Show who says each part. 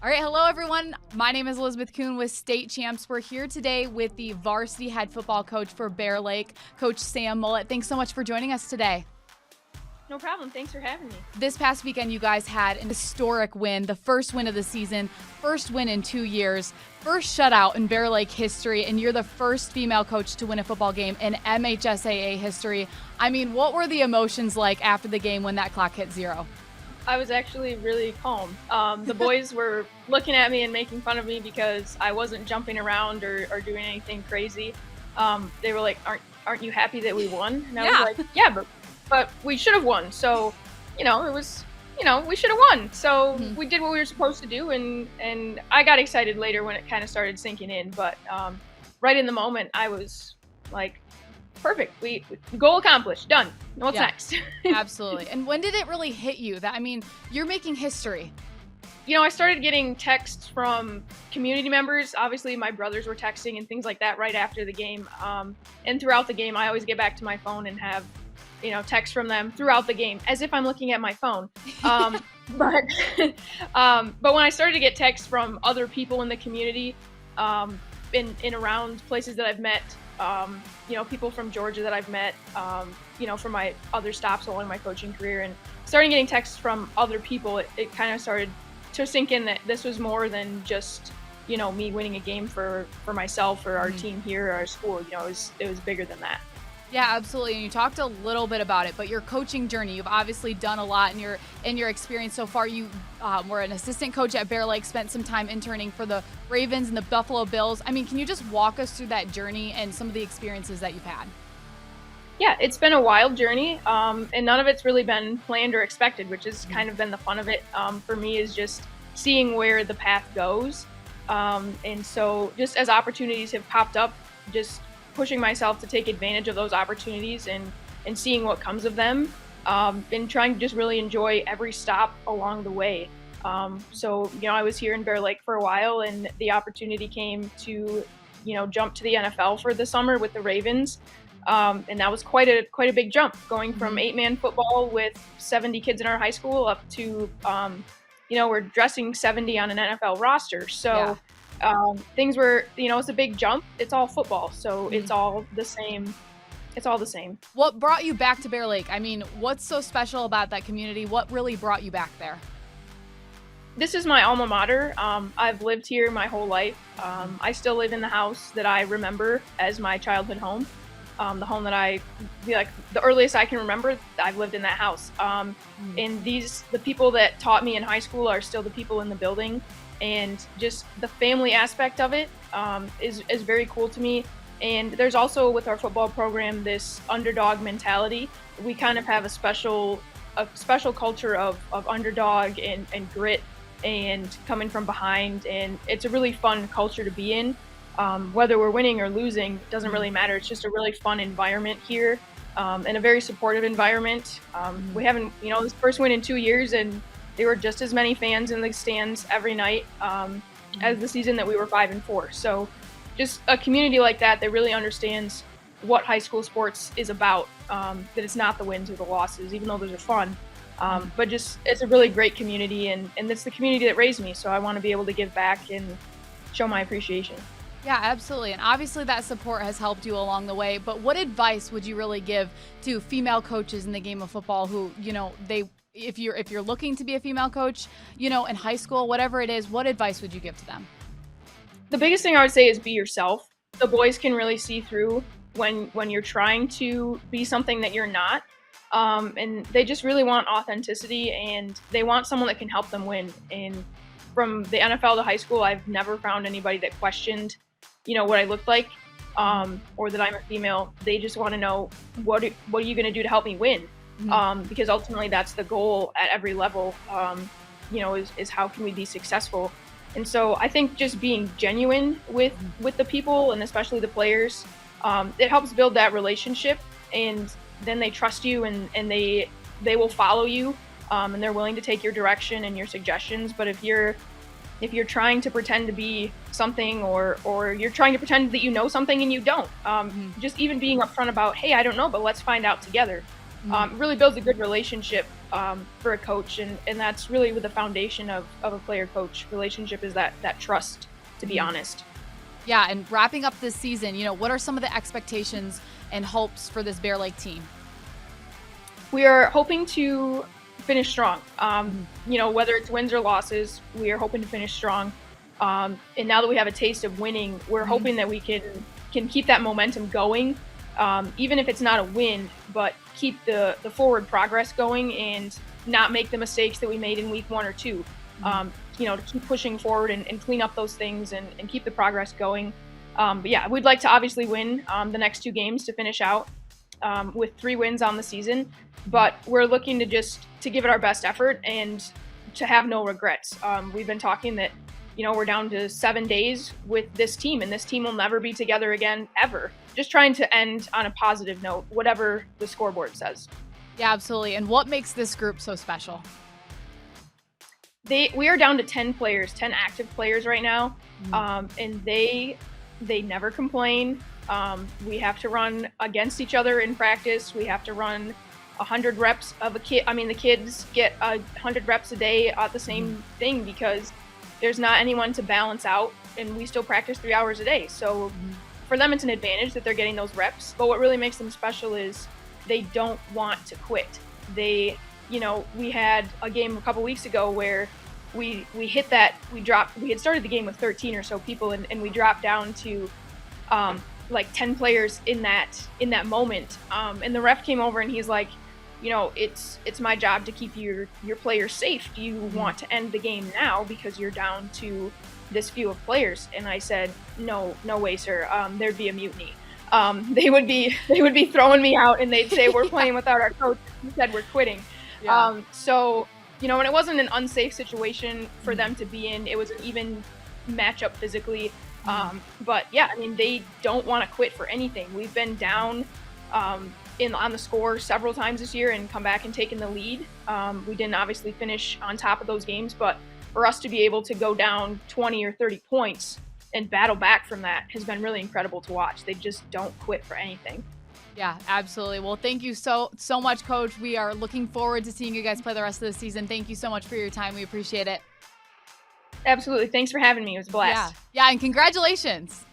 Speaker 1: All right, hello everyone. My name is Elizabeth Kuhn with State Champs. We're here today with the varsity head football coach for Bear Lake, Coach Sam Mullet. Thanks so much for joining us today.
Speaker 2: No problem. Thanks for having me.
Speaker 1: This past weekend, you guys had an historic win, the first win of the season, first win in 2 years, first shutout in Bear Lake history, and you're the first female coach to win a football game in MHSAA history. I mean, what were the emotions like after the game when that clock hit zero?
Speaker 2: I was actually really calm. The boys were looking at me and making fun of me because I wasn't jumping around or doing anything crazy. They were like, "Aren't you happy that we won?" And I was like, "Yeah, but we should have won." So, it was, we should have won. So we did what we were supposed to do, and I got excited later when it kind of started sinking in. But right in the moment, I was like, perfect. We goal accomplished. Done. What's next?
Speaker 1: Absolutely. And when did it really hit you that, you're making history?
Speaker 2: I started getting texts from community members. Obviously, my brothers were texting and things like that right after the game. And throughout the game, I always get back to my phone and have, texts from them throughout the game as if I'm looking at my phone. But when I started to get texts from other people in the community, in around places that I've met, people from Georgia that I've met, from my other stops along my coaching career, and starting getting texts from other people, it kind of started to sink in that this was more than just, me winning a game for myself or our team here or our school. It was bigger than that.
Speaker 1: Yeah, absolutely. And you talked a little bit about it, but your coaching journey, you've obviously done a lot in your experience so far. You were an assistant coach at Bear Lake, spent some time interning for the Ravens and the Buffalo Bills. Can you just walk us through that journey and some of the experiences that you've had?
Speaker 2: Yeah, it's been a wild journey, and none of it's really been planned or expected, which has kind of been the fun of it. For me, is just seeing where the path goes. And so just as opportunities have popped up, just pushing myself to take advantage of those opportunities and seeing what comes of them, and trying to just really enjoy every stop along the way. So I was here in Bear Lake for a while, and the opportunity came to, jump to the NFL for the summer with the Ravens. And that was quite a big jump, going from 8-man football with 70 kids in our high school up to, we're dressing 70 on an NFL roster. So things were, it's a big jump. It's all football. So it's all the same. It's all the same.
Speaker 1: What brought you back to Bear Lake? What's so special about that community? What really brought you back there?
Speaker 2: This is my alma mater. I've lived here my whole life. I still live in the house that I remember as my childhood home. The home that the earliest I can remember, I've lived in that house. And the people that taught me in high school are still the people in the building, and just the family aspect of it is very cool to me. And there's also, with our football program, this underdog mentality. We kind of have a special culture of underdog and grit and coming from behind, and it's a really fun culture to be in. Whether we're winning or losing, doesn't really matter. It's just a really fun environment here, and a very supportive environment. We haven't, this first win in 2 years, and there were just as many fans in the stands every night as the season that we were 5-4. So just a community like that really understands what high school sports is about, that it's not the wins or the losses, even though those are fun. But just, it's a really great community, and it's the community that raised me. So I want to be able to give back and show my appreciation.
Speaker 1: Yeah, absolutely. And obviously that support has helped you along the way. But what advice would you really give to female coaches in the game of football who, if you're looking to be a female coach, in high school, whatever it is, what advice would you give to them?
Speaker 2: The biggest thing I would say is be yourself. The boys can really see through when you're trying to be something that you're not. And they just really want authenticity, and they want someone that can help them win. And from the NFL to high school, I've never found anybody that questioned, what I looked like, or that I'm a female. They just want to know, what are you going to do to help me win? Because ultimately that's the goal at every level, is how can we be successful? And so I think just being genuine with the people, and especially the players, it helps build that relationship, and then they trust you, and they will follow you, and they're willing to take your direction and your suggestions. But if you're trying to pretend to be something, or you're trying to pretend that you know something and you don't, just even being upfront about, hey, I don't know, but let's find out together, really builds a good relationship for a coach, and that's really with the foundation of a player-coach relationship, is that trust, to be honest.
Speaker 1: Yeah, and wrapping up this season, what are some of the expectations and hopes for this Bear Lake team?
Speaker 2: We are hoping to finish strong. Whether it's wins or losses, we are hoping to finish strong. And now that we have a taste of winning, we're hoping that we can keep that momentum going, even if it's not a win, but keep the forward progress going and not make the mistakes that we made in week 1 or 2. To keep pushing forward and clean up those things and keep the progress going. But yeah, we'd like to obviously win the next 2 games to finish out with 3 wins on the season. But we're looking to give it our best effort and to have no regrets. We've been talking that, we're down to 7 days with this team, and this team will never be together again, ever. Just trying to end on a positive note, whatever the scoreboard says.
Speaker 1: Yeah, absolutely. And what makes this group so special?
Speaker 2: We are down to 10 players, 10 active players right now, and they never complain. We have to run against each other in practice. We have to run 100 reps of a kid. I mean, the kids get 100 reps a day at the same thing because there's not anyone to balance out, and we still practice 3 hours a day. So for them, it's an advantage that they're getting those reps. But what really makes them special is they don't want to quit. We had a game a couple weeks ago where we hit that, we had started the game with 13 or so people, and we dropped down to like 10 players in that moment. And the ref came over and he's like, it's my job to keep your players safe. Do you want to end the game now because you're down to this few of players? And I said, no way, sir. There'd be a mutiny. They would be throwing me out, and they'd say we're playing without our coach. He said we're quitting.
Speaker 1: Yeah.
Speaker 2: And it wasn't an unsafe situation for them to be in. It was an even matchup physically. But yeah, I mean, they don't want to quit for anything. We've been down on the score several times this year and come back and taken the lead. We didn't obviously finish on top of those games, but for us to be able to go down 20 or 30 points and battle back from that has been really incredible to watch. They just don't quit for anything.
Speaker 1: Yeah, absolutely. Well, thank you so much, Coach. We are looking forward to seeing you guys play the rest of the season. Thank you so much for your time. We appreciate it.
Speaker 2: Absolutely. Thanks for having me. It was a blast.
Speaker 1: Yeah, and congratulations.